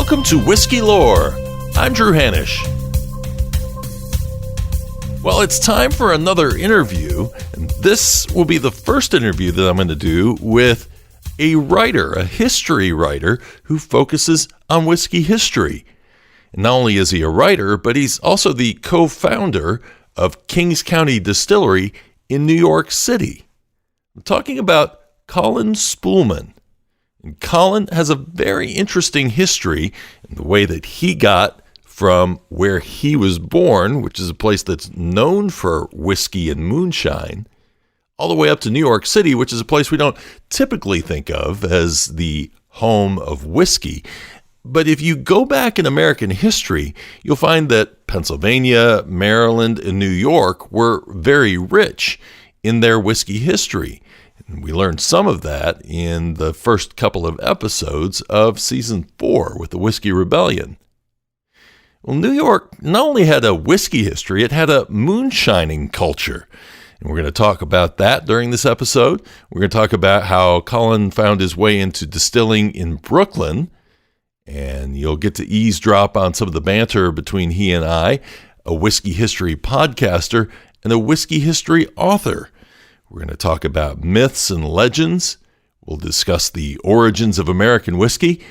Welcome to Whiskey Lore. I'm Drew Hanisch. Well, it's time for another interview, and this will be the first interview that I'm going to do with a writer, a history writer who focuses on whiskey history. And not only is he a writer, but he's also the co-founder of Kings County Distillery in New York City. I'm talking about Colin Spoelman. And Colin has a very interesting history in the way that he got from where he was born, which is a place that's known for whiskey and moonshine, all the way up to New York City, which is a place we don't typically think of as the home of whiskey. But if you go back in American history, you'll find that Pennsylvania, Maryland, and New York were very rich in their whiskey history. And we learned some of that in the first couple of episodes of season 4 with the Whiskey Rebellion. Well, New York not only had a whiskey history, it had a moonshining culture. And we're going to talk about that during this episode. We're going to talk about how Colin found his way into distilling in Brooklyn. And you'll get to eavesdrop on some of the banter between he and I, a whiskey history podcaster and a whiskey history author. We're going to talk about myths and legends. We'll discuss the origins of American whiskey.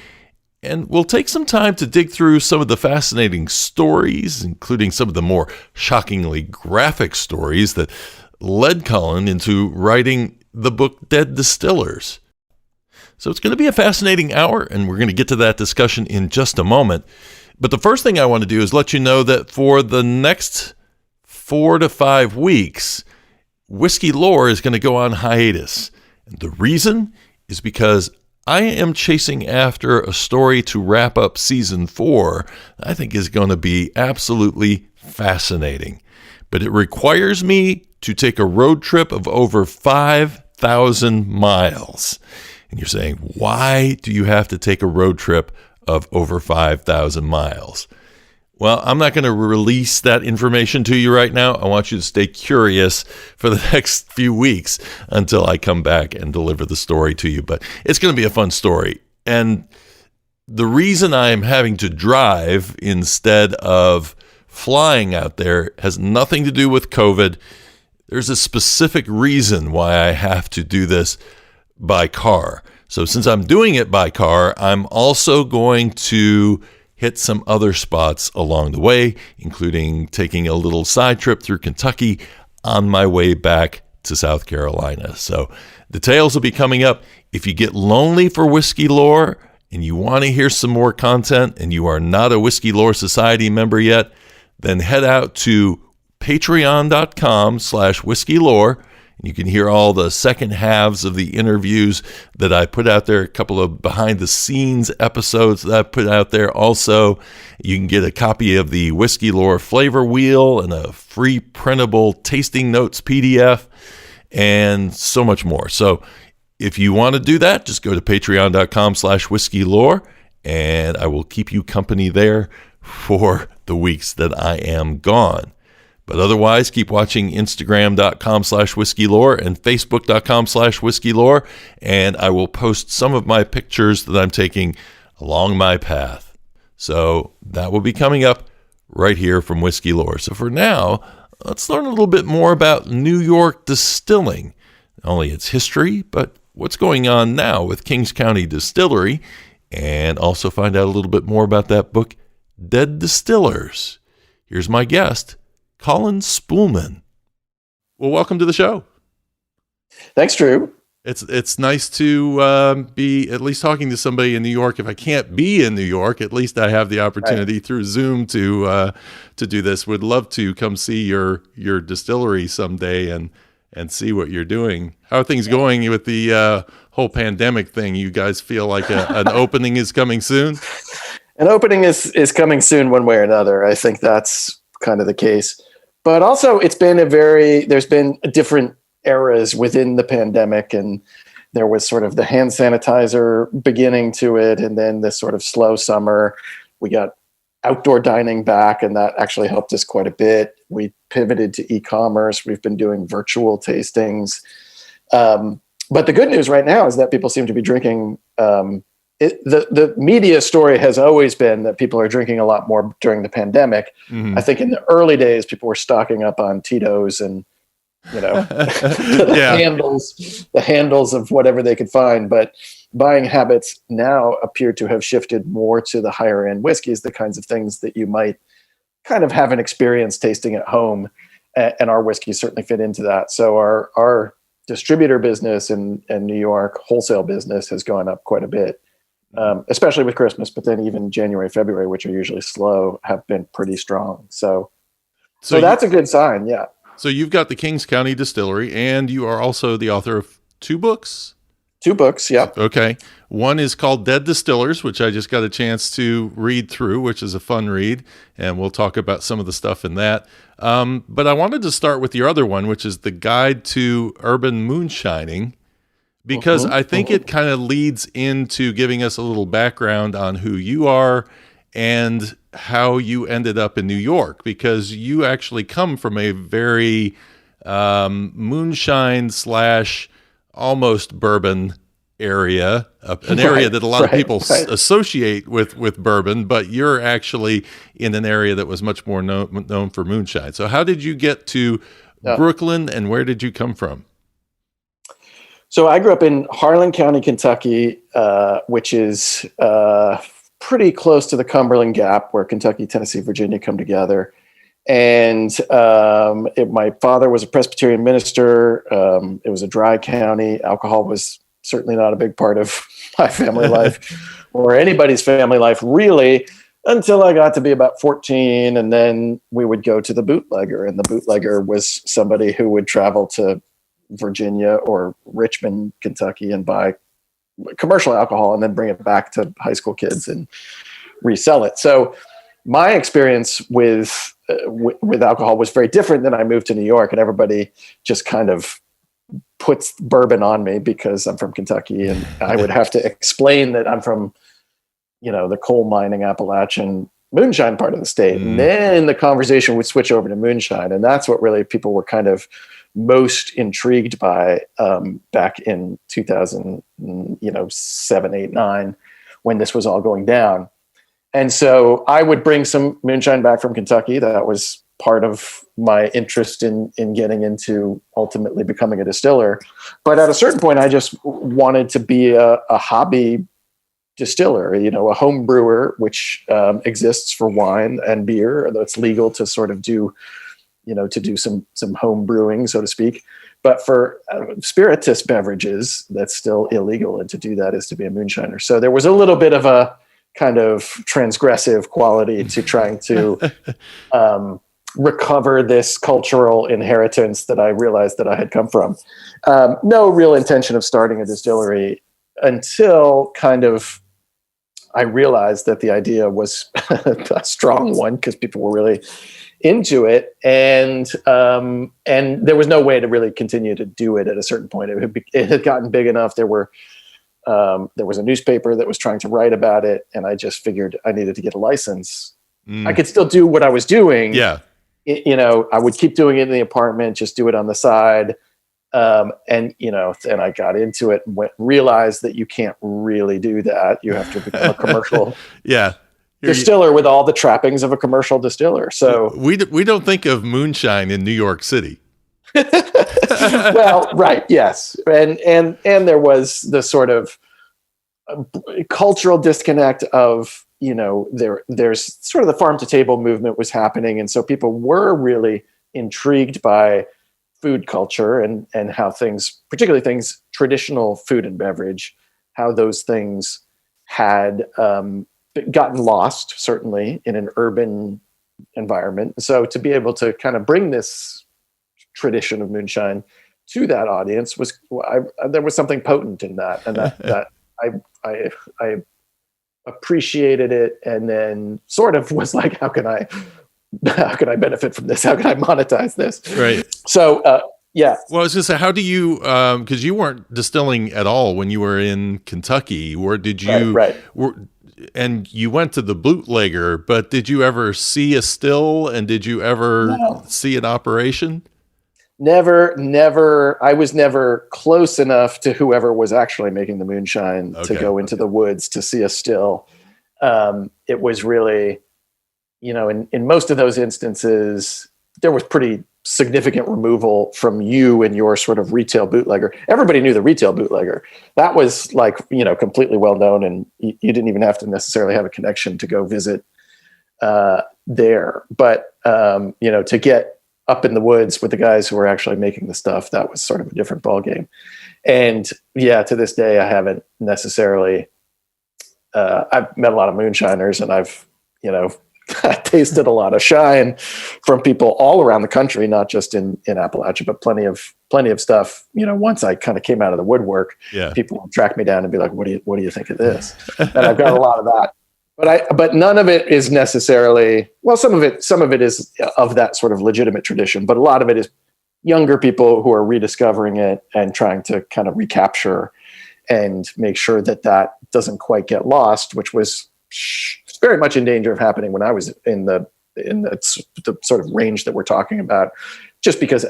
And we'll take some time to dig through some of the fascinating stories, including some of the more shockingly graphic stories that led Colin into writing the book Dead Distillers. So it's going to be a fascinating hour, and we're going to get to that discussion in just a moment. But the first thing I want to do is let you know that for the next 4 to 5 weeks, Whiskey Lore is going to go on hiatus. And the reason is because I am chasing after a story to wrap up season 4 that I think is going to be absolutely fascinating. But it requires me to take a road trip of over 5,000 miles. And you're saying, why do you have to take a road trip of over 5,000 miles? Well, I'm not going to release that information to you right now. I want you to stay curious for the next few weeks until I come back and deliver the story to you. But it's going to be a fun story. And the reason I'm having to drive instead of flying out there has nothing to do with COVID. There's a specific reason why I have to do this by car. So since I'm doing it by car, I'm also going to hit some other spots along the way, including taking a little side trip through Kentucky on my way back to South Carolina. So details will be coming up. If you get lonely for Whiskey Lore and you want to hear some more content and you are not a Whiskey Lore Society member yet, then head out to patreon.com/whiskeylore. You can hear all the second halves of the interviews that I put out there, a couple of behind-the-scenes episodes that I put out there. Also, you can get a copy of the Whiskey Lore Flavor Wheel and a free printable tasting notes PDF and so much more. So if you want to do that, just go to patreon.com/whiskeylore, and I will keep you company there for the weeks that I am gone. But otherwise, keep watching Instagram.com/whiskeylore and Facebook.com/whiskeylore, and I will post some of my pictures that I'm taking along my path. So that will be coming up right here from Whiskey Lore. So for now, let's learn a little bit more about New York distilling. Not only its history, but what's going on now with Kings County Distillery, and also find out a little bit more about that book, Dead Distillers. Here's my guest, Colin Spoelman. Well, welcome to the show. Thanks, Drew. It's nice to be at least talking to somebody in New York. If I can't be in New York, at least I have the opportunity through Zoom to do this. Would love to come see your distillery someday and see what you're doing. How are things going with the whole pandemic thing? You guys feel like an opening is coming soon? An opening is coming soon one way or another. I think that's kind of the case. But also there's been different eras within the pandemic, and there was sort of the hand sanitizer beginning to it, and then this sort of slow summer. We got outdoor dining back, and that actually helped us quite a bit. We pivoted to e-commerce. We've been doing virtual tastings. But the good news right now is that people seem to be drinking the media story has always been that people are drinking a lot more during the pandemic. Mm-hmm. I think in the early days, people were stocking up on Tito's and, the handles of whatever they could find. But buying habits now appear to have shifted more to the higher end whiskeys, the kinds of things that you might kind of have an experience tasting at home. And our whiskeys certainly fit into that. So our distributor business in New York, wholesale business, has gone up quite a bit. Especially with Christmas, but then even January, February, which are usually slow, have been pretty strong. So that's a good sign. Yeah. So you've got the Kings County Distillery, and you are also the author of 2 books. 2 books. Yeah. Okay. One is called Dead Distillers, which I just got a chance to read through, which is a fun read. And we'll talk about some of the stuff in that. But I wanted to start with your other one, which is the Guide to Urban Moonshining, because I think it kind of leads into giving us a little background on who you are and how you ended up in New York, because you actually come from a very moonshine / almost bourbon area, an area that a lot of people associate with bourbon, but you're actually in an area that was much more known for moonshine. So how did you get to Brooklyn, and where did you come from? So I grew up in Harlan County, Kentucky, which is pretty close to the Cumberland Gap, where Kentucky, Tennessee, Virginia come together. And my father was a Presbyterian minister. It was a dry county. Alcohol was certainly not a big part of my family life or anybody's family life, really, until I got to be about 14. And then we would go to the bootlegger. And the bootlegger was somebody who would travel to Virginia or Richmond, Kentucky, and buy commercial alcohol and then bring it back to high school kids and resell it. So my experience with alcohol was very different. Then I moved to New York, and everybody just kind of puts bourbon on me because I'm from Kentucky, and I would have to explain that I'm from, the coal mining Appalachian moonshine part of the state. And then the conversation would switch over to moonshine. And that's what really people were kind of most intrigued by back in 2007, 8, 9, when this was all going down. And so I would bring some moonshine back from Kentucky. That was part of my interest in getting into ultimately becoming a distiller. But at a certain point, I just wanted to be a hobby distiller, a home brewer, which exists for wine and beer. That's legal to sort of do, to do some home brewing, so to speak. But for spirituous beverages, that's still illegal. And to do that is to be a moonshiner. So there was a little bit of a kind of transgressive quality to trying to recover this cultural inheritance that I realized that I had come from. No real intention of starting a distillery until kind of I realized that the idea was a strong one because people were really into it, and there was no way to really continue to do it at a certain point. It had gotten big enough. There was a newspaper that was trying to write about it, and I just figured I needed to get a license. I could still do what I was doing. Yeah. I would keep doing it in the apartment, just do it on the side. Then I got into it and realized that you can't really do that. You have to become a commercial distiller with all the trappings of a commercial distiller. So we don't think of moonshine in New York City. Well, right. Yes. And there was the sort of cultural disconnect of, there's sort of the farm to table movement was happening. And so people were really intrigued by food culture and how things, particularly things, traditional food and beverage, how those things had gotten lost, certainly in an urban environment. So to be able to kind of bring this tradition of moonshine to that audience there was something potent in that, and that I appreciated it, and then sort of was like, how can I benefit from this? How can I monetize this? Right. So, yeah. Well, I was going to say, how do you, because you weren't distilling at all when you were in Kentucky, or did you, right. And you went to the bootlegger, but did you ever see a still, and did you ever see an operation? Never. I was never close enough to whoever was actually making the moonshine to go into the woods to see a still. It was really, in most of those instances, there was pretty significant removal from you and your sort of retail bootlegger. Everybody knew the retail bootlegger. That was like, completely well known, and you didn't even have to necessarily have a connection to go visit there. But, to get up in the woods with the guys who were actually making the stuff, that was sort of a different ballgame. And yeah, to this day, I haven't necessarily, I've met a lot of moonshiners, and I've, tasted a lot of shine from people all around the country, not just in Appalachia, but plenty of stuff. Once I kind of came out of the woodwork, people would track me down and be like, what do you think of this? And I've got a lot of that. But none of it is necessarily, well, some of it is of that sort of legitimate tradition, but a lot of it is younger people who are rediscovering it and trying to kind of recapture and make sure that doesn't quite get lost, which was very much in danger of happening when I was in the sort of range that we're talking about, just because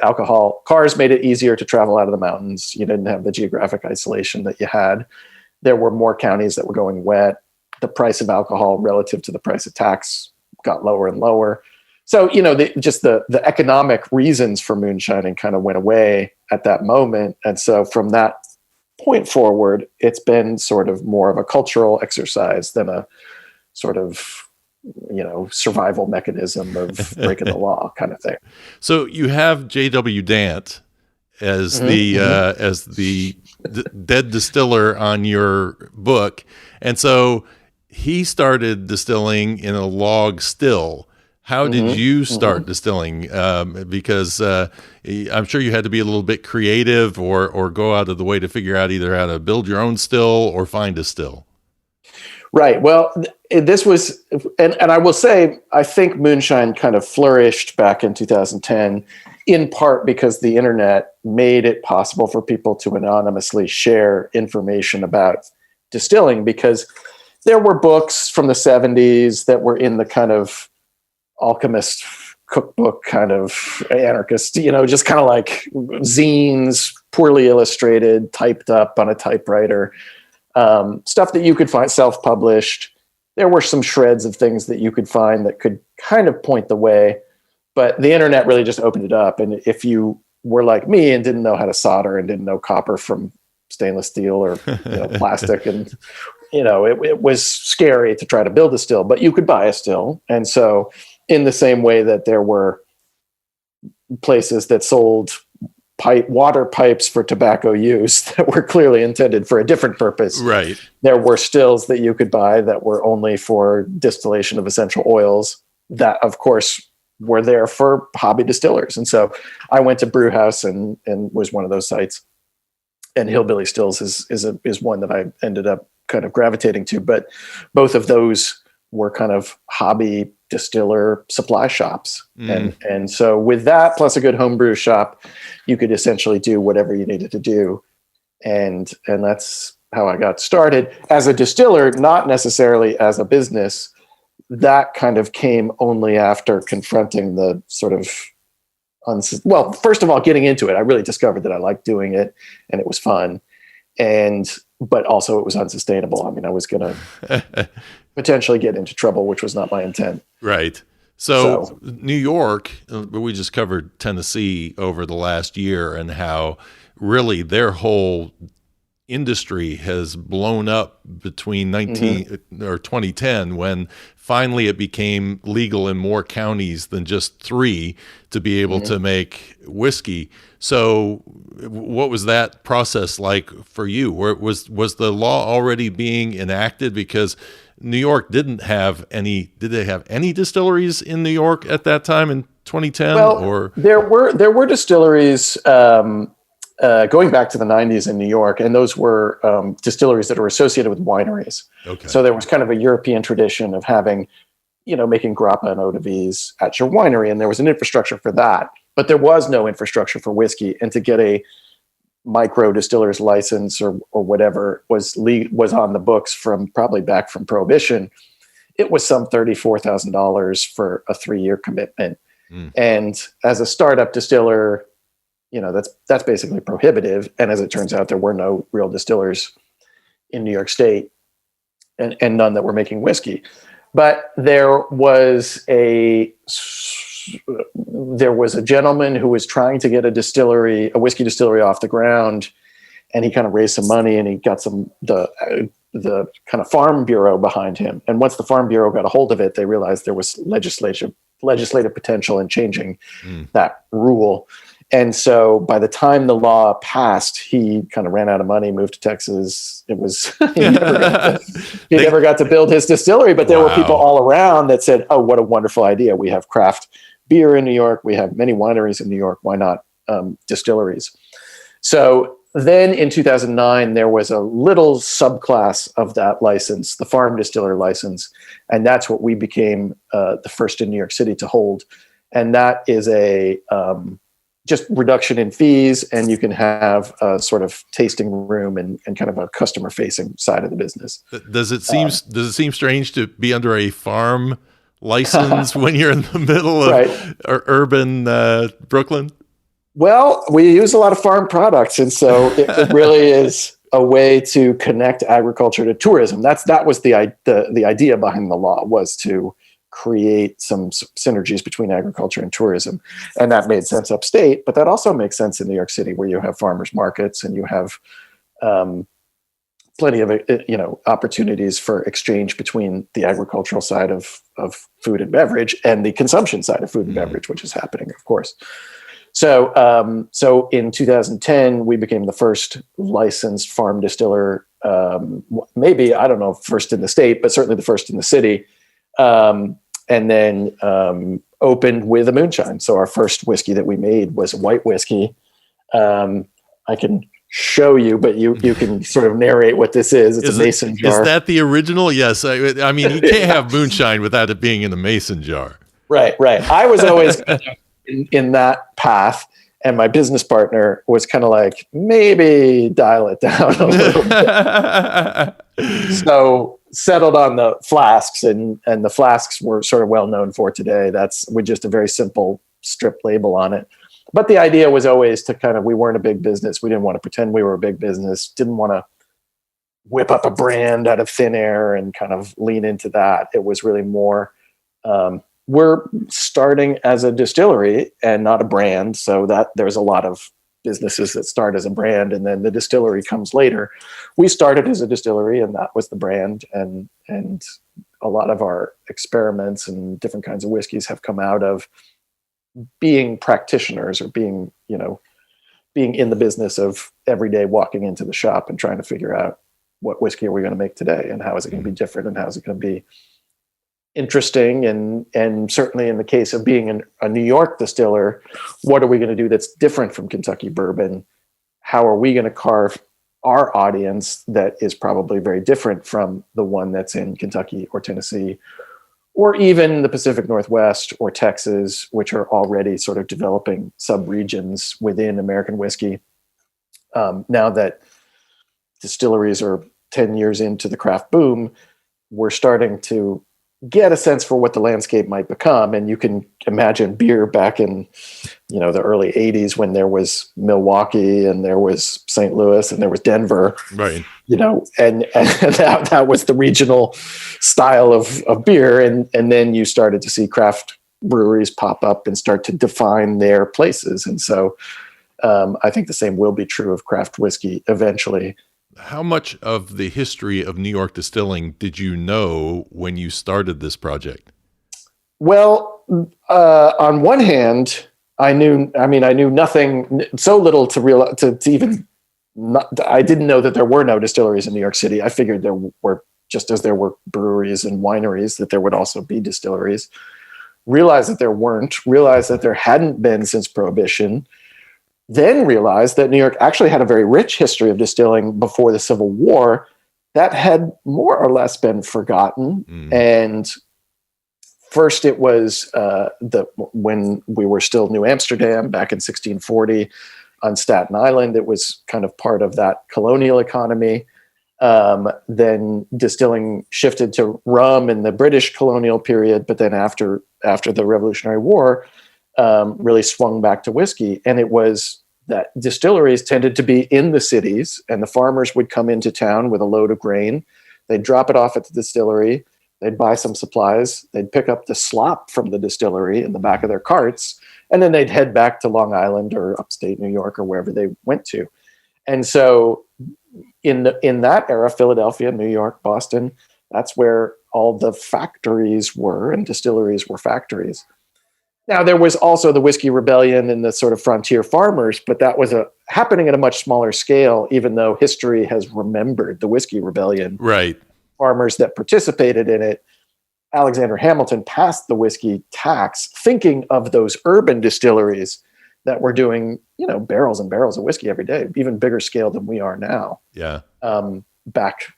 cars made it easier to travel out of the mountains. You didn't have the geographic isolation that you had. There were more counties that were going wet. The price of alcohol relative to the price of tax got lower and lower. So, the economic reasons for moonshining kind of went away at that moment. And so from that point forward, it's been sort of more of a cultural exercise than a sort of, survival mechanism of breaking the law kind of thing. So you have J.W. Dant as the Dead Distiller on your book. And so he started distilling in a log still. How did you start distilling? Because I'm sure you had to be a little bit creative or go out of the way to figure out either how to build your own still or find a still. Right. Well, this was, and I will say, I think moonshine kind of flourished back in 2010, in part because the internet made it possible for people to anonymously share information about distilling, because there were books from the 70s that were in the kind of alchemist cookbook kind of anarchist, just kind of like zines, poorly illustrated, typed up on a typewriter. Stuff that you could find self-published. There were some shreds of things that you could find that could kind of point the way, but the internet really just opened it up. And if you were like me and didn't know how to solder and didn't know copper from stainless steel or plastic, and it was scary to try to build a still, but you could buy a still. And so in the same way that there were places that sold water pipes for tobacco use that were clearly intended for a different purpose. Right. There were stills that you could buy that were only for distillation of essential oils that, of course, were there for hobby distillers. And so I went to Brew House and was one of those sites. And Hillbilly Stills is one that I ended up kind of gravitating to. But both of those were kind of hobby distiller supply shops. And so with that, plus a good homebrew shop, you could essentially do whatever you needed to do. And that's how I got started as a distiller, not necessarily as a business. That kind of came only after confronting the sort of, well, first of all, getting into it, I really discovered that I liked doing it and it was fun. But also it was unsustainable. I mean, I was going to potentially get into trouble, which was not my intent. Right. So New York, we just covered Tennessee over the last year and how really their whole industry has blown up between 2010 when finally it became legal in more counties than just 3 to be able to make whiskey. So what was that process like for you? Was the law already being enacted? Because New York did they have any distilleries in New York at that time in 2010? Well, or there were distilleries going back to the 90s in New York, and those were distilleries that were associated with wineries. Okay. So there was kind of a European tradition of having, making grappa and eau de vie at your winery, and there was an infrastructure for that. But there was no infrastructure for whiskey, and to get a micro distiller's license or whatever was on the books from probably back from Prohibition, it was some $34,000 for a 3-year commitment. And as a startup distiller, that's basically prohibitive. And as it turns out, there were no real distillers in New York State, and none that were making whiskey. But there was a gentleman who was trying to get a whiskey distillery off the ground, and he kind of raised some money, and he got the kind of Farm Bureau behind him. And once the Farm Bureau got a hold of it, they realized there was legislative potential in changing that rule. And so by the time the law passed, he kind of ran out of money, moved to Texas. It was, he never got to build his distillery, but there were people all around that said, oh, what a wonderful idea. We have craft beer in New York. We have many wineries in New York. Why not distilleries? So then in 2009, there was a little subclass of that license, the farm distiller license. And that's what we became the first in New York City to hold. And that is a just reduction in fees, and you can have a sort of tasting room and kind of a customer facing side of the business. Does it seem strange to be under a farm license when you're in the middle of urban Brooklyn? Well, we use a lot of farm products, and so it really is a way to connect agriculture to tourism. That was the idea behind the law, was to create some synergies between agriculture and tourism. And that made sense upstate, but that also makes sense in New York City, where you have farmers markets and you have plenty of opportunities for exchange between the agricultural side of food and beverage and the consumption side of food and beverage, which is happening, of course. So in 2010, we became the first licensed farm distiller, maybe, I don't know, first in the state, but certainly the first in the city. And then opened with a moonshine. So our first whiskey that we made was a white whiskey. I can show you, but you can sort of narrate what this is. It's a mason jar. Is that the original? Yes. I mean, you can't have moonshine without it being in a mason jar. Right. I was always in that path. And my business partner was kind of like, maybe dial it down a little bit. So settled on the flasks, and the flasks were sort of well known for today. That's with just a very simple strip label on it. But the idea was always to we weren't a big business. We didn't want to pretend we were a big business. Didn't want to whip up a brand out of thin air and kind of lean into that. It was really more, we're starting as a distillery and not a brand. So that there's a lot of businesses that start as a brand and then the distillery comes later. We started as a distillery, and that was the brand. And a lot of our experiments and different kinds of whiskeys have come out of being practitioners, or being in the business of every day walking into the shop and trying to figure out, what whiskey are we going to make today, and how is it going to be different, and how is it going to be interesting, and certainly in the case of being a New York distiller, what are we going to do that's different from Kentucky bourbon? How are we going to carve our audience that is probably very different from the one that's in Kentucky or Tennessee, or even the Pacific Northwest or Texas, which are already sort of developing sub-regions within American whiskey. Now that distilleries are 10 years into the craft boom, we're starting to get a sense for what the landscape might become. And you can imagine beer back in, the early 80s, when there was Milwaukee and there was St. Louis and there was Denver, right? And that was the regional style of beer. And then you started to see craft breweries pop up and start to define their places. And so I think the same will be true of craft whiskey eventually. How much of the history of New York distilling did you know when you started this project? Well, on one hand, I knew nothing, so little to realize, to even, I didn't know that there were no distilleries in New York City. I figured there were, just as there were breweries and wineries, that there would also be distilleries. Realized that there weren't, realized that there hadn't been since Prohibition. Then realized that New York actually had a very rich history of distilling before the Civil War that had more or less been forgotten. And first it was when we were still New Amsterdam back in 1640 on Staten Island. It was kind of part of that colonial economy. Then distilling shifted to rum in the British colonial period, but then after the Revolutionary War, really swung back to whiskey. And it was that distilleries tended to be in the cities, and the farmers would come into town with a load of grain. They'd drop it off at the distillery. They'd buy some supplies. They'd pick up the slop from the distillery in the back of their carts, and then they'd head back to Long Island or upstate New York or wherever they went to. And so in that era, Philadelphia, New York, Boston, that's where all the factories were, and distilleries were factories. Now, there was also the Whiskey Rebellion and the sort of frontier farmers, but that was happening at a much smaller scale, even though history has remembered the Whiskey Rebellion. Right. Farmers that participated in it. Alexander Hamilton passed the whiskey tax, thinking of those urban distilleries that were doing, barrels and barrels of whiskey every day, even bigger scale than we are now. Yeah. Back,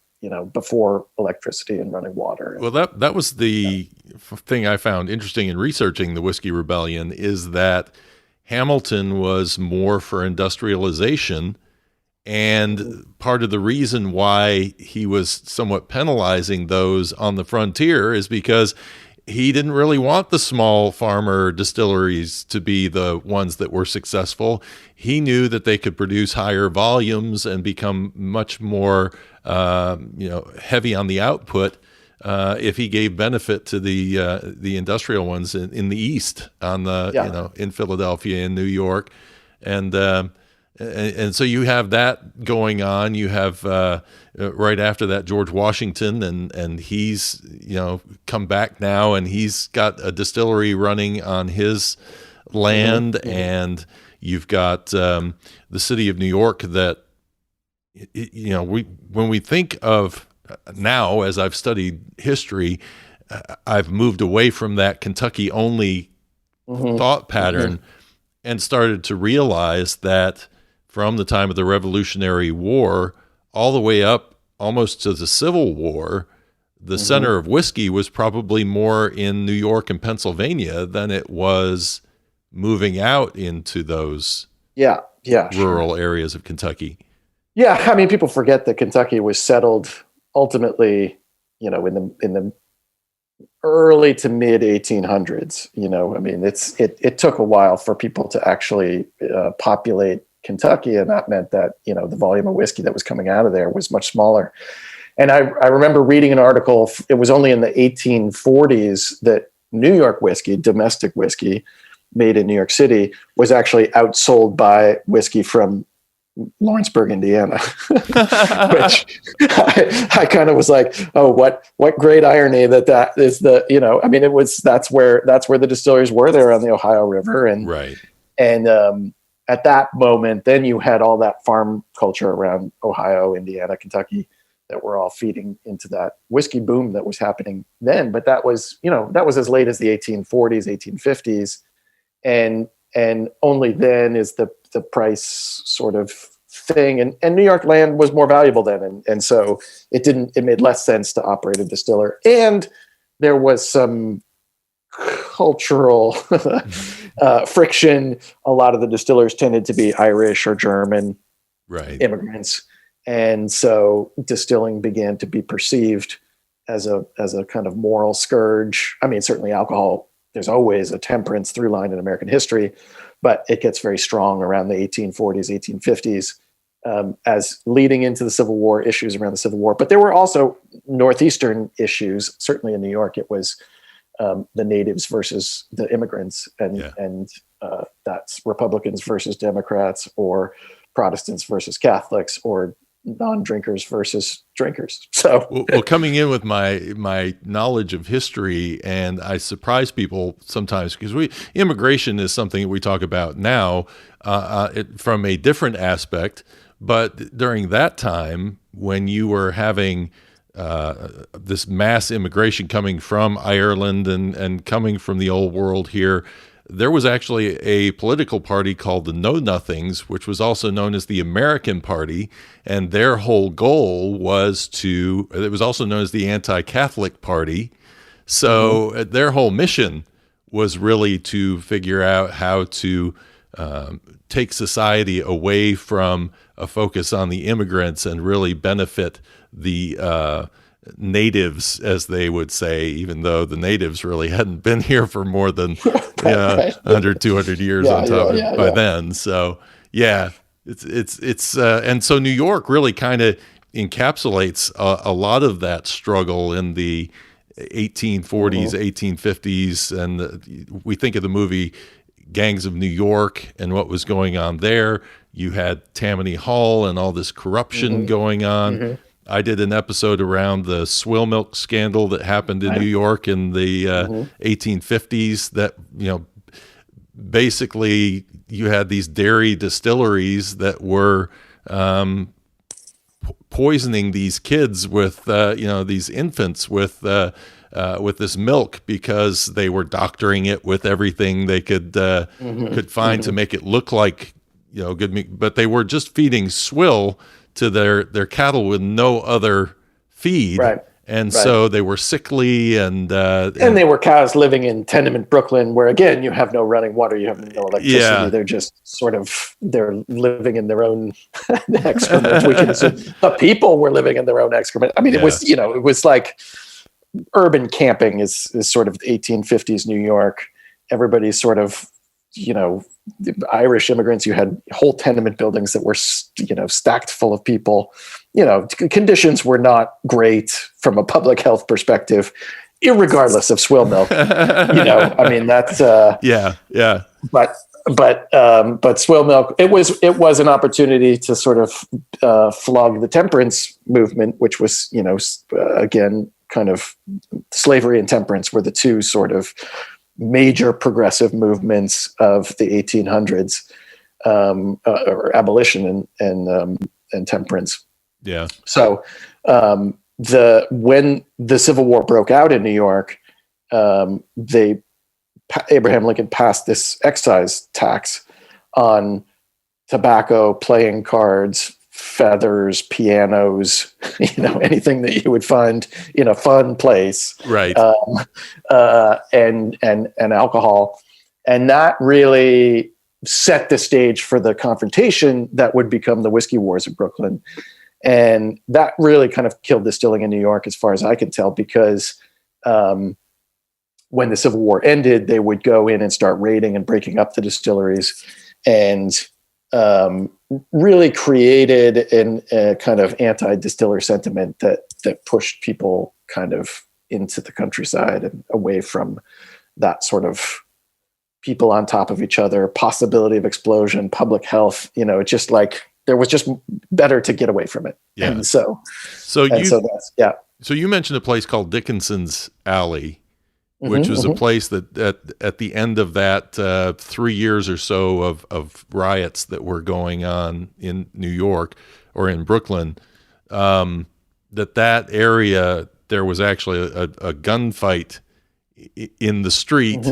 before electricity and running water. Well, that was the thing I found interesting in researching the Whiskey Rebellion, is that Hamilton was more for industrialization. And part of the reason why he was somewhat penalizing those on the frontier is because he didn't really want the small farmer distilleries to be the ones that were successful. He knew that they could produce higher volumes and become much more, heavy on the output if he gave benefit to the industrial ones in the East, in Philadelphia and New York, and so you have that going on. You have right after that George Washington, and he's come back now, and he's got a distillery running on his land, mm-hmm. and you've got the city of New York that when we think of now, as I've studied history, I've moved away from that Kentucky only mm-hmm. thought pattern mm-hmm. and started to realize that from the time of the Revolutionary War all the way up almost to the Civil War, the mm-hmm. center of whiskey was probably more in New York and Pennsylvania than it was moving out into those rural areas of Kentucky. Yeah, I mean, people forget that Kentucky was settled ultimately, in the early to mid 1800s. I mean, it took a while for people to actually populate Kentucky, and that meant that the volume of whiskey that was coming out of there was much smaller. And I remember reading an article. It was only in the 1840s that New York whiskey, domestic whiskey made in New York City, was actually outsold by whiskey from Lawrenceburg, Indiana, which I kind of was like, oh, what great irony that is that's where the distilleries were there on the Ohio River. And, right. And, at that moment, then you had all that farm culture around Ohio, Indiana, Kentucky that were all feeding into that whiskey boom that was happening then. But that was as late as the 1840s, 1850s. And only then is the price sort of thing. And New York land was more valuable then. And so it made less sense to operate a distiller. And there was some cultural friction. A lot of the distillers tended to be Irish or German immigrants. And so distilling began to be perceived as a kind of moral scourge. I mean, certainly alcohol, there's always a temperance through line in American history, but it gets very strong around the 1840s, 1850s, as leading into the Civil War, issues around the Civil War. But there were also Northeastern issues. Certainly in New York, it was the natives versus the immigrants, and that's Republicans versus Democrats, or Protestants versus Catholics, or non-drinkers versus drinkers. So, well, coming in with my knowledge of history, and I surprise people sometimes because immigration is something that we talk about now from a different aspect. But during that time, when you were having this mass immigration coming from Ireland and coming from the old world here, there was actually a political party called the Know Nothings, which was also known as the American Party, and their whole goal was it was also known as the Anti-Catholic Party. So their whole mission was really to figure out how to take society away from a focus on the immigrants and really benefit the natives, as they would say, even though the natives really hadn't been here for more than 100, 200 years by then. So Yeah, and so New York really kind of encapsulates a lot of that struggle in the 1840s, 1850s, and we think of the movie Gangs of New York and what was going on there. You had Tammany Hall and all this corruption going on. I did an episode around the Swill milk scandal that happened in New York in the 1850s. That, basically you had these dairy distilleries that were poisoning these kids with, these infants with this milk because they were doctoring it with everything they could find to make it look like good meat, but they were just feeding swill to their cattle with no other feed. Right. And so they were sickly and they were cows living in tenement Brooklyn, where again you have no running water, you have no electricity. Yeah. They're just they're living in their own excrement. We can assume the people were living in their own excrement. I mean, it was like urban camping is sort of 1850s New York. Everybody's sort of the Irish immigrants. You had whole tenement buildings that were stacked full of people. Conditions were not great from a public health perspective, irregardless of swill milk. I mean that's yeah. But swill milk, it was an opportunity to sort of flog the temperance movement, which was again kind of slavery and temperance were the two sort of major progressive movements of the 1800s, or abolition and temperance. Yeah. So when the Civil War broke out in New York, Abraham Lincoln passed this excise tax on tobacco, playing cards, feathers, pianos, anything that you would find in a fun place, right? And alcohol, and that really set the stage for the confrontation that would become the whiskey wars of Brooklyn, and that really kind of killed distilling in New York, as far as I can tell, because when the Civil War ended, they would go in and start raiding and breaking up the distilleries, and really created a kind of anti-distiller sentiment that pushed people kind of into the countryside and away from that sort of people on top of each other, possibility of explosion, public health. It just like there was just better to get away from it. Yeah. And so you mentioned a place called Dickinson's Alley, which was a place that at the end of that 3 years or so of riots that were going on in New York or in Brooklyn, that area, there was actually a gunfight in the street,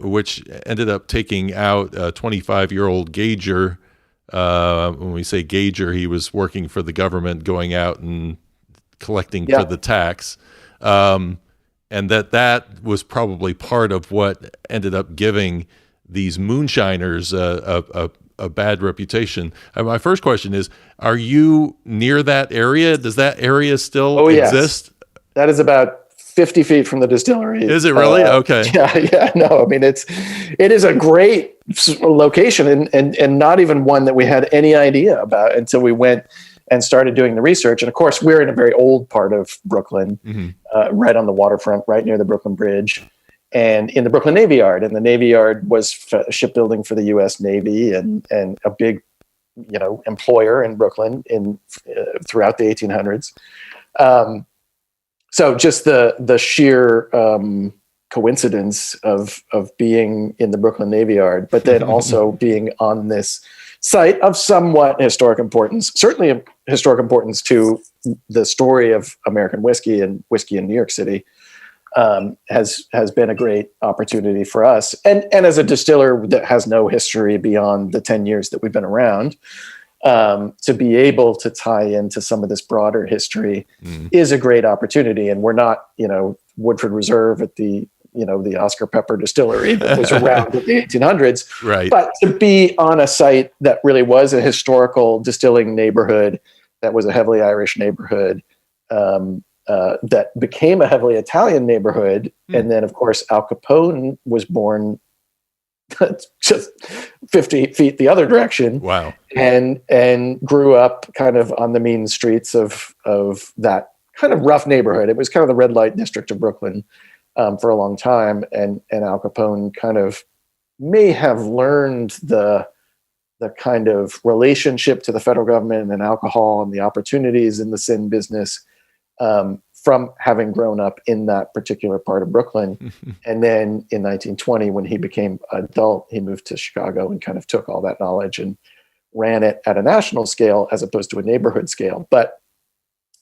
which ended up taking out a 25-year-old gauger. When we say gauger, he was working for the government, going out and collecting for the tax. And that was probably part of what ended up giving these moonshiners a bad reputation. My first question is, are you near that area? Does that area still exist? Yes. That is about 50 feet from the distillery. Is it really? Okay. Yeah. No, I mean, it is a great location and not even one that we had any idea about until we went and started doing the research. And of course, we're in a very old part of Brooklyn, right on the waterfront, right near the Brooklyn Bridge, and in the Brooklyn Navy Yard. And the Navy Yard was shipbuilding for the U.S. Navy and a big, employer in Brooklyn throughout the 1800s. So just the sheer coincidence of being in the Brooklyn Navy Yard, but then also being on this site of somewhat historic importance, certainly of historic importance to the story of American whiskey and whiskey in New York City, has been a great opportunity for us. And as a distiller that has no history beyond the 10 years that we've been around, to be able to tie into some of this broader history is a great opportunity. And we're not, Woodford Reserve at the Oscar Pepper distillery that was around in the 1800s, right? But to be on a site that really was a historical distilling neighborhood, that was a heavily Irish neighborhood, that became a heavily Italian neighborhood. And then of course, Al Capone was born just 50 feet the other direction. Wow. And grew up kind of on the mean streets of that kind of rough neighborhood. It was kind of the red light district of Brooklyn for a long time. And Al Capone kind of may have learned the kind of relationship to the federal government and alcohol and the opportunities in the sin business from having grown up in that particular part of Brooklyn. And then in 1920, when he became adult, he moved to Chicago and kind of took all that knowledge and ran it at a national scale as opposed to a neighborhood scale. But,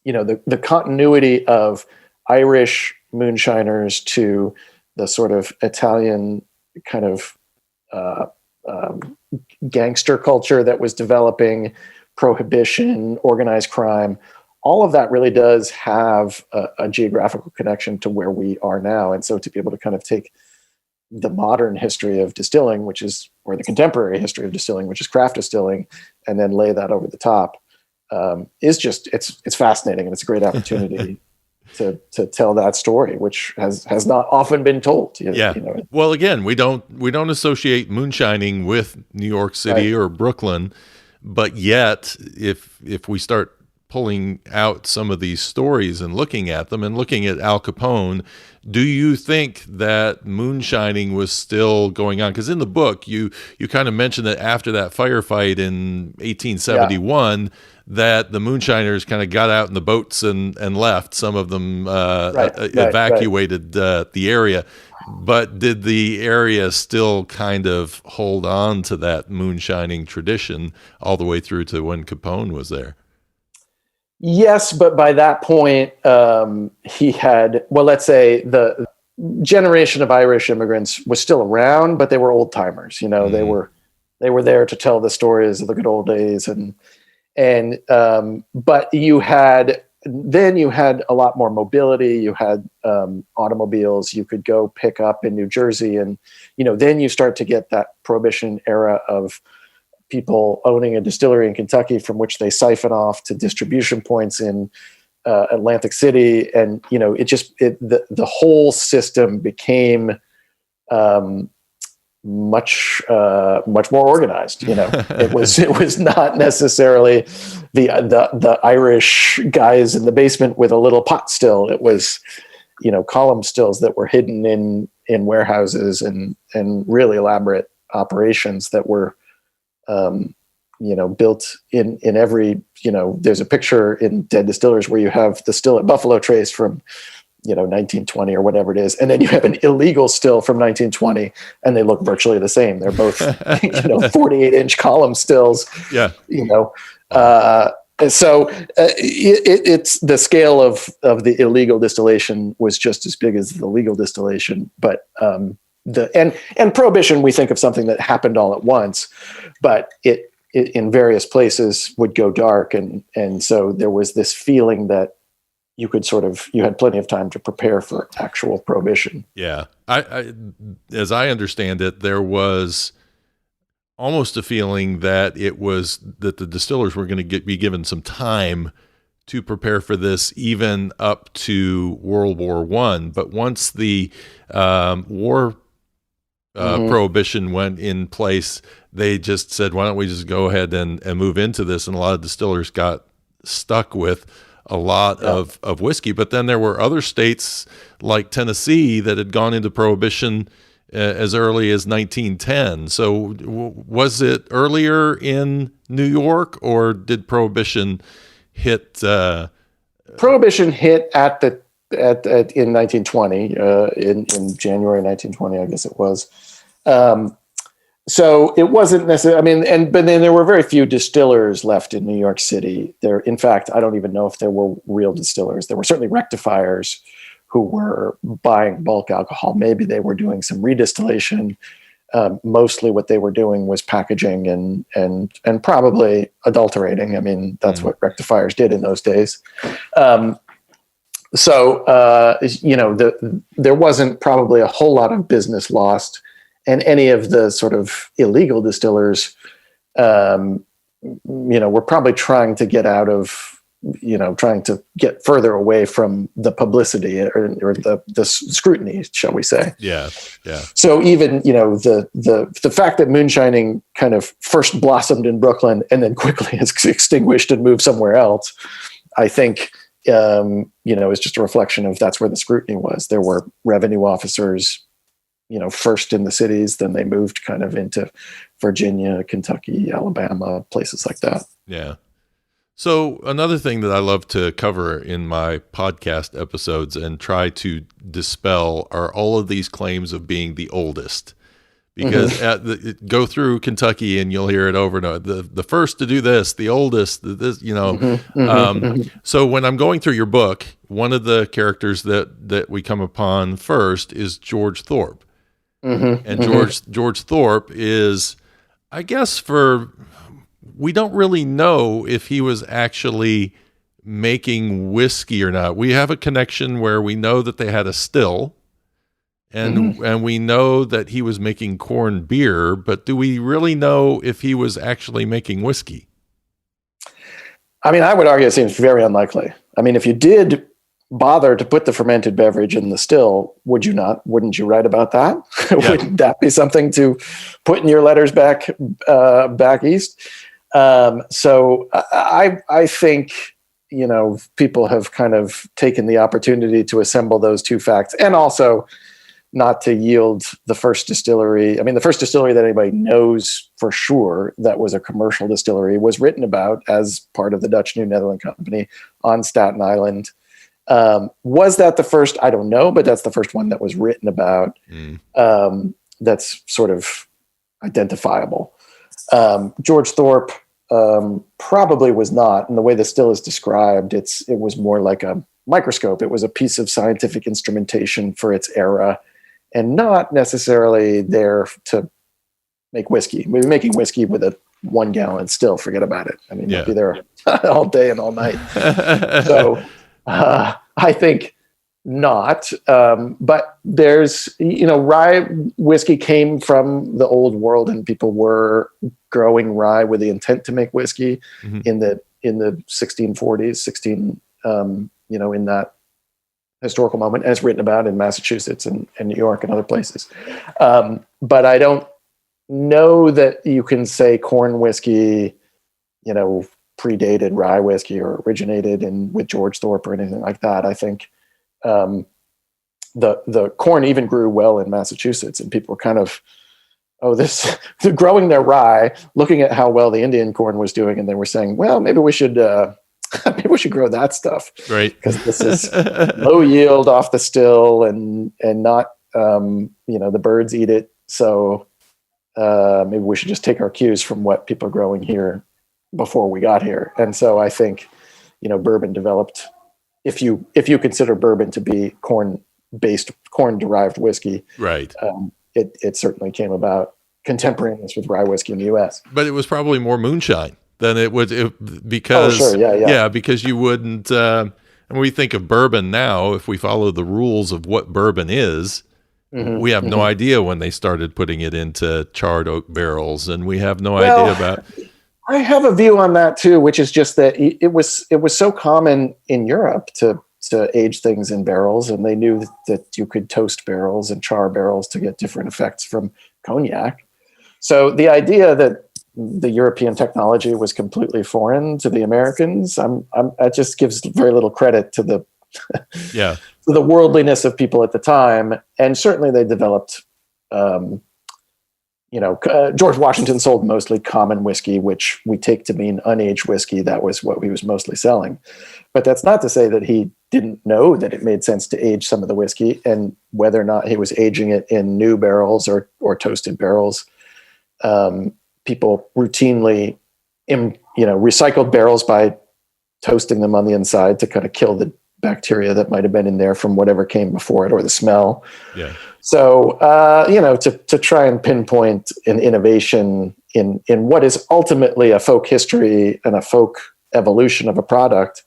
you know, the continuity of Irish moonshiners to the sort of Italian kind of gangster culture that was developing, prohibition, organized crime, all of that really does have a geographical connection to where we are now. And so to be able to kind of take the modern history of distilling, or the contemporary history of distilling, which is craft distilling, and then lay that over the top, is just, it's fascinating. And it's a great opportunity to tell that story, which has not often been told. You know. Well, again, we don't associate moonshining with New York City or Brooklyn, but yet if we start pulling out some of these stories and looking at them and looking at Al Capone, do you think that moonshining was still going on? Because in the book, you kind of mentioned that after that firefight in 1871, that the moonshiners kind of got out in the boats and left. Some of them evacuated the area. But did the area still kind of hold on to that moonshining tradition all the way through to when Capone was there? Yes, but by that point, he had, well, let's say the generation of Irish immigrants was still around, but they were old timers. You know, they were there to tell the stories of the good old days, but you had a lot more mobility. You had automobiles you could go pick up in New Jersey, and then you start to get that Prohibition era of people owning a distillery in Kentucky from which they siphon off to distribution points in Atlantic City. And, the whole system became much more organized. It was not necessarily the Irish guys in the basement with a little pot still. It was, column stills that were hidden in warehouses and really elaborate operations that were, built in every, there's a picture in Dead Distillers where you have the still at Buffalo Trace from, 1920 or whatever it is. And then you have an illegal still from 1920 and they look virtually the same. They're both, 48-inch column stills. Yeah. So it's the scale of the illegal distillation was just as big as the legal distillation, but, and Prohibition, we think of something that happened all at once, but it in various places would go dark. And so there was this feeling that you had plenty of time to prepare for actual Prohibition. Yeah. I as I understand it, there was almost a feeling that that the distillers were going to be given some time to prepare for this, even up to World War I. But once the war Prohibition went in place, they just said, why don't we just go ahead and move into this? And a lot of distillers got stuck with a lot of whiskey. But then there were other states like Tennessee that had gone into Prohibition as early as 1910. So was it earlier in New York, or did Prohibition hit? Prohibition hit in 1920, in January 1920, I guess it was. So it wasn't necessarily, but then there were very few distillers left in New York City. In fact, I don't even know if there were real distillers. There were certainly rectifiers who were buying bulk alcohol. Maybe they were doing some redistillation. Mostly what they were doing was packaging and probably adulterating. That's what rectifiers did in those days. There wasn't probably a whole lot of business lost, and any of the sort of illegal distillers, were probably trying to get out of trying to get further away from the publicity or the scrutiny, shall we say. Yeah. Yeah. So even, the fact that moonshining kind of first blossomed in Brooklyn and then quickly has extinguished and moved somewhere else, I think, is just a reflection of that's where the scrutiny was. There were revenue officers, first in the cities, then they moved kind of into Virginia, Kentucky, Alabama, places like that. Yeah. So another thing that I love to cover in my podcast episodes and try to dispel are all of these claims of being the oldest. Because go through Kentucky and you'll hear it over and over. The first to do this, the oldest, this, So when I'm going through your book, one of the characters that we come upon first is George Thorpe. And George Thorpe is, I guess, we don't really know if he was actually making whiskey or not. We have a connection where we know that they had a still. And we know that he was making corn beer, but do we really know if he was actually making whiskey? I mean, I would argue it seems very unlikely. I mean, if you did bother to put the fermented beverage in the still, would you not? Wouldn't you write about that? Yeah. Wouldn't that be something to put in your letters back east? So I think, people have kind of taken the opportunity to assemble those two facts, and also not to yield the first distillery. I mean, the first distillery that anybody knows for sure that was a commercial distillery was written about as part of the Dutch New Netherland Company on Staten Island. Was that the first? I don't know, but that's the first one that was written about. That's sort of identifiable. George Thorpe probably was not, and the way the still is described, it was more like a microscope. It was a piece of scientific instrumentation for its era, and not necessarily there to make whiskey. We're making whiskey with a 1 gallon still. Forget about it. I mean, you'll be there all day and all night. So I think not. But there's, rye whiskey came from the old world, and people were growing rye with the intent to make whiskey in the 1640s, in that historical moment, as written about in Massachusetts and New York and other places. But I don't know that you can say corn whiskey, predated rye whiskey or originated with George Thorpe or anything like that. I think the corn even grew well in Massachusetts, and people were kind of, they're growing their rye, looking at how well the Indian corn was doing, and they were saying, well, maybe we should grow that stuff, right? Because this is low yield off the still, and not the birds eat it. So maybe we should just take our cues from what people are growing here before we got here. And so I think bourbon developed. If you consider bourbon to be corn derived whiskey, right? It certainly came about contemporaneous with rye whiskey in the U.S. But it was probably more moonshine than it would because because you wouldn't. And we think of bourbon now, if we follow the rules of what bourbon is, we have no idea when they started putting it into charred oak barrels, and we have no idea about. I have a view on that too, which is just that it was so common in Europe to age things in barrels, and they knew that you could toast barrels and char barrels to get different effects from cognac. So the idea that the European technology was completely foreign to the Americans, that just gives very little credit to the to the worldliness of people at the time. And certainly they developed, George Washington sold mostly common whiskey, which we take to mean unaged whiskey. That was what he was mostly selling. But that's not to say that he didn't know that it made sense to age some of the whiskey, and whether or not he was aging it in new barrels or toasted barrels. People routinely, recycled barrels by toasting them on the inside to kind of kill the bacteria that might have been in there from whatever came before it, or the smell. Yeah. So, to try and pinpoint an innovation in what is ultimately a folk history and a folk evolution of a product,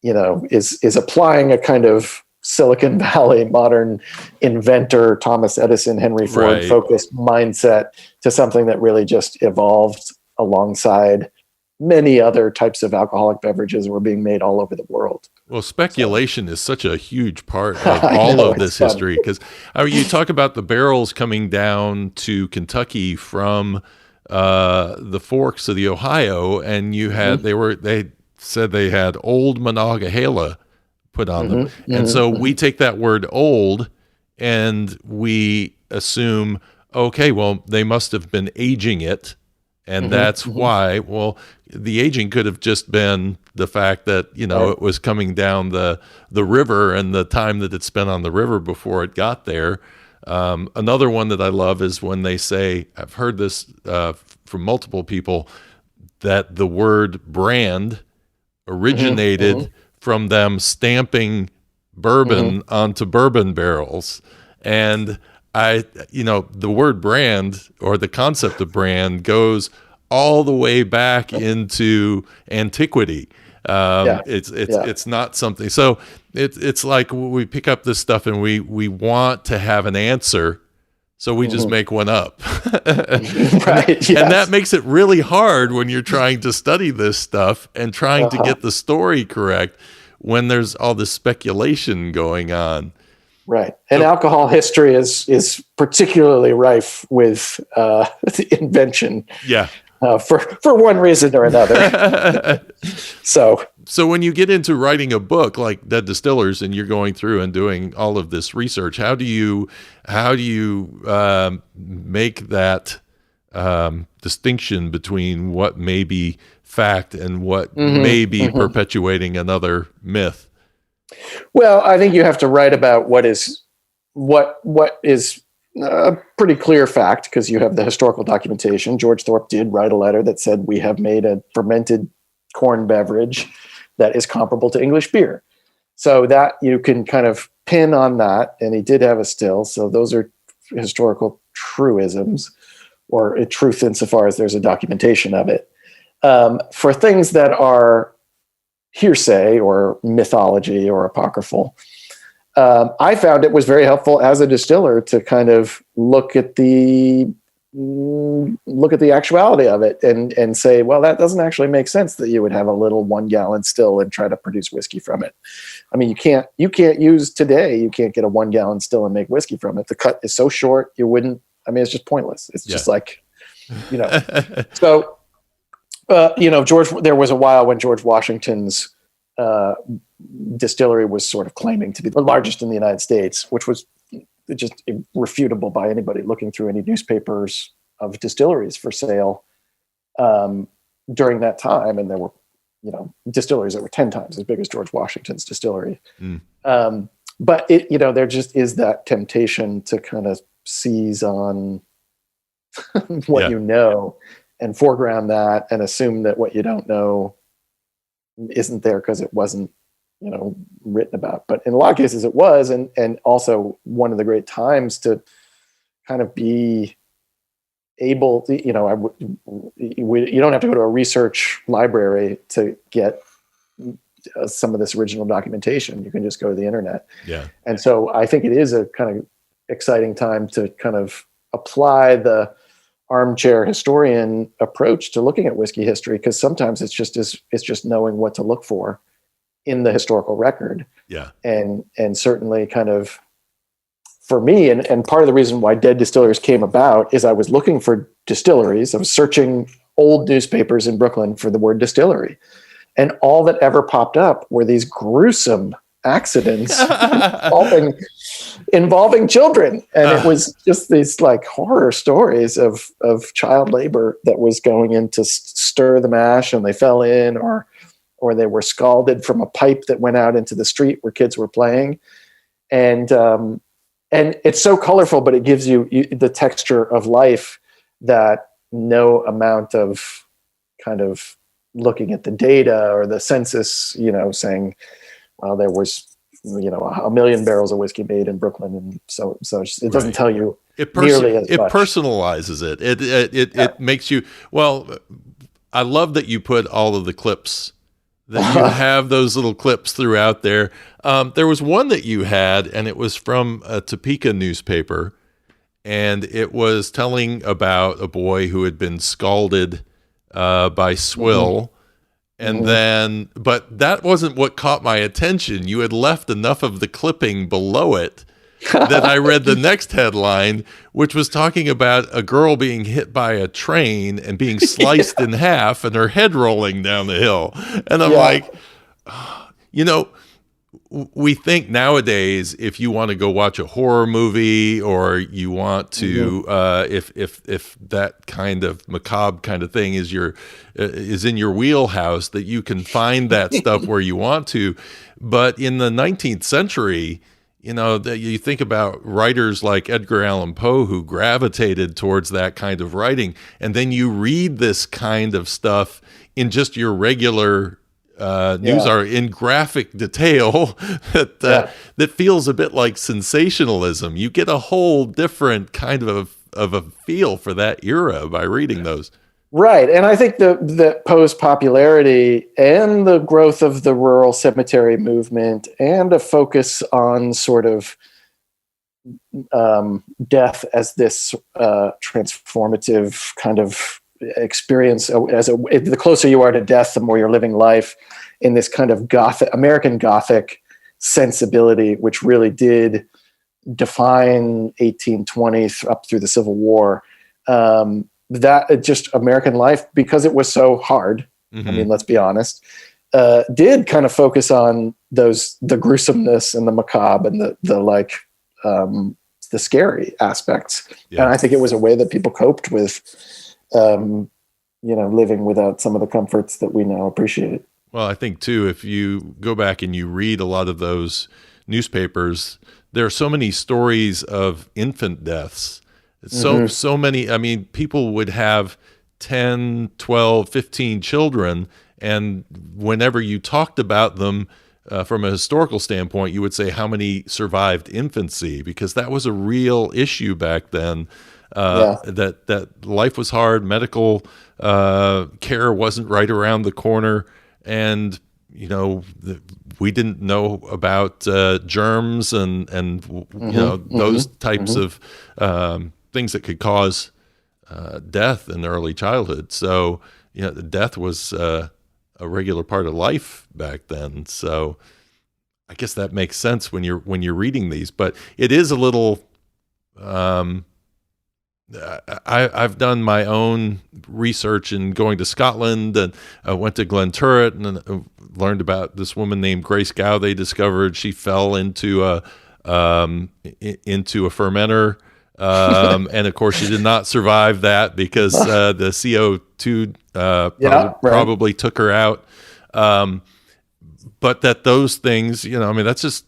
is applying a kind of Silicon Valley modern inventor, Thomas Edison, Henry Ford focused mindset to something that really just evolved alongside many other types of alcoholic beverages were being made all over the world. Well, speculation is such a huge part of all of this history, because you talk about the barrels coming down to Kentucky from the forks of the Ohio, and you had they said they had old Monongahela put on them, and so we take that word "old" and we assume, okay, well, they must have been aging it. And that's why, well, the aging could have just been the fact that, it was coming down the river and the time that it spent on the river before it got there. Another one that I love is when they say, I've heard this from multiple people, that the word brand originated from them stamping bourbon onto bourbon barrels. And the word brand, or the concept of brand, goes all the way back into antiquity. It's not something. So it's like we pick up this stuff and we want to have an answer, so we just make one up. Right. Yes. And that makes it really hard when you're trying to study this stuff and trying to get the story correct when there's all this speculation going on. Right. And alcohol history is particularly rife with invention. Yeah. For one reason or another. So when you get into writing a book like Dead Distillers and you're going through and doing all of this research, how do you make that distinction between what may be fact and what may be perpetuating another myth? Well, I think you have to write about what is a pretty clear fact, because you have the historical documentation. George Thorpe did write a letter that said, we have made a fermented corn beverage that is comparable to English beer. So that you can kind of pin on that. And he did have a still. So those are historical truisms, or a truth insofar as there's a documentation of it. For things that are hearsay or mythology or apocryphal, I found it was very helpful as a distiller to kind of look at the actuality of it and say, well, that doesn't actually make sense that you would have a little 1 gallon still and try to produce whiskey from it. I mean, you can't get a 1 gallon still and make whiskey from it. The cut is so short, it's just pointless. It's just like, so, there was a while when George Washington's distillery was sort of claiming to be the largest in the United States, which was just irrefutable by anybody looking through any newspapers of distilleries for sale during that time. And there were, distilleries that were 10 times as big as George Washington's distillery. But there just is that temptation to kind of seize on what and foreground that and assume that what you don't know isn't there because it wasn't, written about. But in a lot of cases it was, and also one of the great times to kind of be able to, you don't have to go to a research library to get some of this original documentation. You can just go to the internet. Yeah. And so I think it is a kind of exciting time to kind of apply the armchair historian approach to looking at whiskey history, because sometimes it's just knowing what to look for in the historical record. Yeah. And certainly kind of for me, and part of the reason why Dead Distillers came about is I was looking for distilleries. I was searching old newspapers in Brooklyn for the word distillery. And all that ever popped up were these gruesome accidents involving children. And it was just these like horror stories of child labor that was going in to stir the mash, and they fell in, or they were scalded from a pipe that went out into the street where kids were playing. And it's so colorful, but it gives you the texture of life that no amount of kind of looking at the data or the census, saying, well, there was, 1 million barrels of whiskey made in Brooklyn. And so it doesn't tell you nearly as much. It personalizes it. It makes you, well, I love that you put all of the clips, that you have those little clips throughout there. There was one that you had, and it was from a Topeka newspaper, and it was telling about a boy who had been scalded by Swill. And then, but that wasn't what caught my attention. You had left enough of the clipping below it that I read the next headline, which was talking about a girl being hit by a train and being sliced in half and her head rolling down the hill. And I'm like, you know, we think nowadays if you want to go watch a horror movie or you want to if that kind of macabre kind of thing is in your wheelhouse, that you can find that stuff where you want to. But in the 19th century, you know, that you think about writers like Edgar Allan Poe who gravitated towards that kind of writing, and then you read this kind of stuff in just your regular news are in graphic detail that feels a bit like sensationalism. You get a whole different kind of a feel for that era by reading those. Right. And I think the Poe's popularity and the growth of the rural cemetery movement and a focus on sort of death as this transformative kind of experience, the closer you are to death, the more you're living life in this kind of American Gothic sensibility, which really did define 1820 up through the Civil War. That just American life, because it was so hard. I mean, let's be honest, did kind of focus on the gruesomeness and the macabre and the scary aspects. Yeah. And I think it was a way that people coped with, living without some of the comforts that we now appreciate. Well, I think too, if you go back and you read a lot of those newspapers, there are so many stories of infant deaths. So many, I mean, people would have 10, 12, 15 children, and whenever you talked about them from a historical standpoint, you would say how many survived infancy, because that was a real issue back then. That life was hard, medical care wasn't right around the corner, and we didn't know about germs and those types of things that could cause death in early childhood. So death was a regular part of life back then. So I guess that makes sense when you're reading these, but it is a little. I've done my own research in going to Scotland, and I went to Glenturret and learned about this woman named Grace Gow. They discovered she fell into a fermenter, and of course she did not survive that because the CO2 probably took her out. But that those things, I mean, that's just.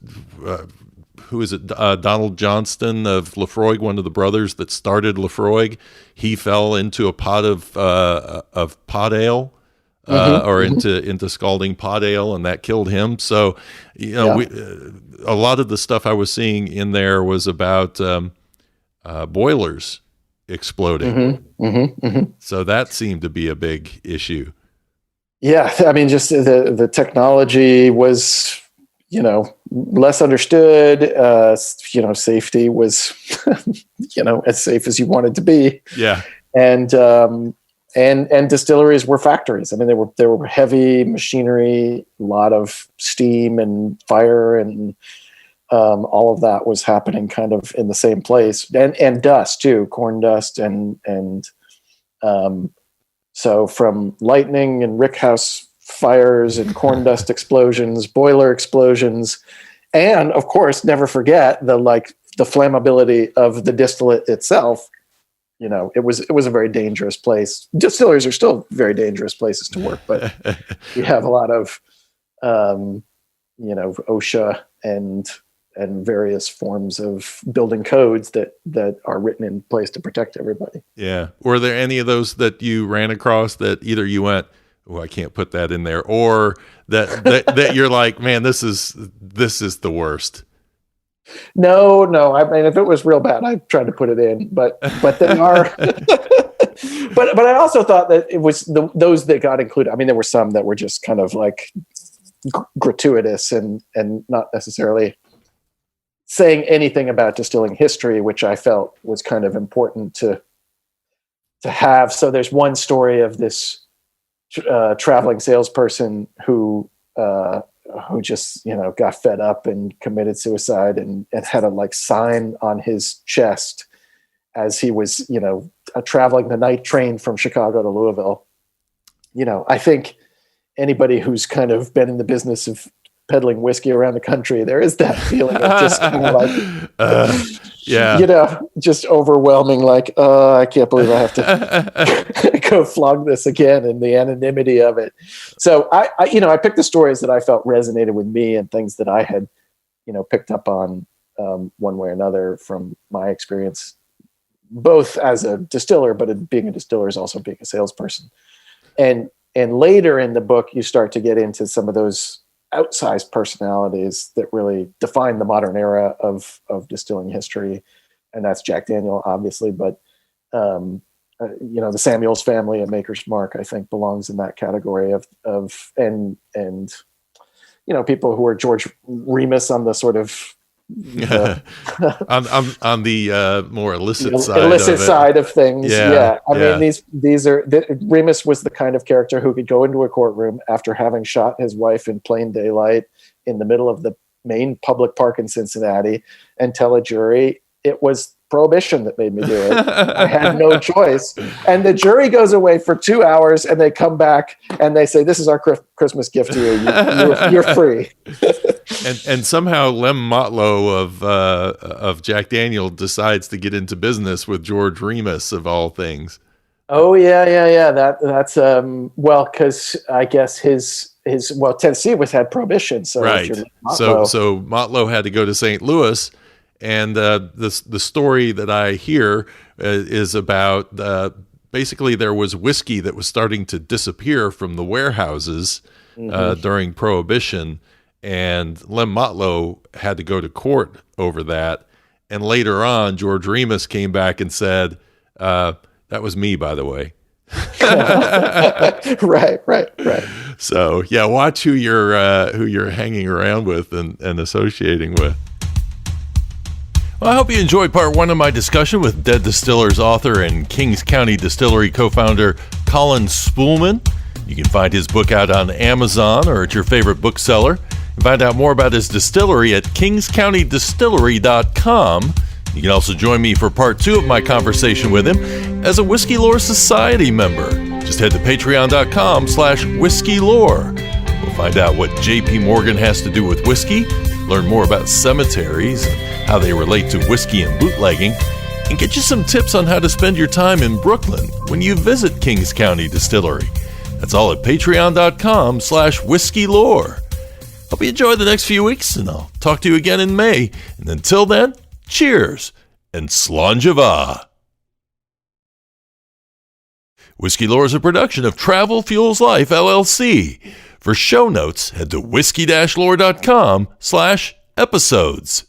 Who is it? Donald Johnston of Lefroy, one of the brothers that started Lefroy. He fell into a pot of pot ale, or into scalding pot ale, and that killed him. So, a lot of the stuff I was seeing in there was about boilers exploding. So that seemed to be a big issue. Yeah, I mean, just the technology was. Less understood, safety was, as safe as you wanted to be. Yeah. And distilleries were factories. I mean, they were heavy machinery, a lot of steam and fire, and all of that was happening kind of in the same place, and dust too, corn dust. So from lightning and rickhouse fires and corn dust explosions, boiler explosions, and of course, never forget the flammability of the distillate itself. It was a very dangerous place. Distilleries are still very dangerous places to work, but we have a lot of, OSHA and various forms of building codes that are written in place to protect everybody. Yeah. Were there any of those that you ran across that either you went, oh, I can't put that in there, or that you're like, man, this is the worst? No. I mean, if it was real bad, I tried to put it in, but they are. but I also thought that it was those that got included. I mean, there were some that were just kind of like gratuitous and not necessarily saying anything about distilling history, which I felt was kind of important to have. So there's one story of this traveling salesperson who just, got fed up and committed suicide and had a like sign on his chest as he was, traveling the night train from Chicago to Louisville. I think anybody who's kind of been in the business of peddling whiskey around the country, there is that feeling of just kind of like, just overwhelming, like, I can't believe I have to go flog this again, and the anonymity of it. So I picked the stories that I felt resonated with me and things that I had, picked up on one way or another from my experience, both as a distiller, but being a distiller is also being a salesperson. And later in the book, you start to get into some of those outsized personalities that really define the modern era of distilling history. And that's Jack Daniel, obviously, but the Samuels family at Maker's Mark, I think, belongs in that category of people who are George Remus on the sort of on the more illicit side of things. I mean, these are Remus was the kind of character who could go into a courtroom after having shot his wife in plain daylight in the middle of the main public park in Cincinnati and tell a jury it was Prohibition that made me do it. I had no choice. And the jury goes away for 2 hours and they come back and they say, this is our Christmas gift to you. You're free. and somehow Lem Motlow of Jack Daniel decides to get into business with George Remus of all things. Oh yeah. That's because I guess his Tennessee had Prohibition. So right. So Motlow had to go to St. Louis. And the story that I hear is about basically there was whiskey that was starting to disappear from the warehouses during Prohibition, and Lem Motlow had to go to court over that. And later on, George Remus came back and said, "That was me, by the way." Right. So yeah, watch who you're hanging around with and associating with. Well, I hope you enjoyed part one of my discussion with Dead Distillers author and Kings County Distillery co-founder Colin Spoelman. You can find his book out on Amazon or at your favorite bookseller. And find out more about his distillery at kingscountydistillery.com. You can also join me for part two of my conversation with him as a Whiskey Lore Society member. Just head to patreon.com/whiskeylore. We'll find out what J.P. Morgan has to do with whiskey, learn more about cemeteries and how they relate to whiskey and bootlegging, and get you some tips on how to spend your time in Brooklyn when you visit Kings County Distillery. That's all at patreon.com/whiskeylore. Hope you enjoy the next few weeks, and I'll talk to you again in May. And until then, cheers and slàinte. Whiskey Lore is a production of Travel Fuels Life, LLC. For show notes, head to whiskey-lore.com/episodes.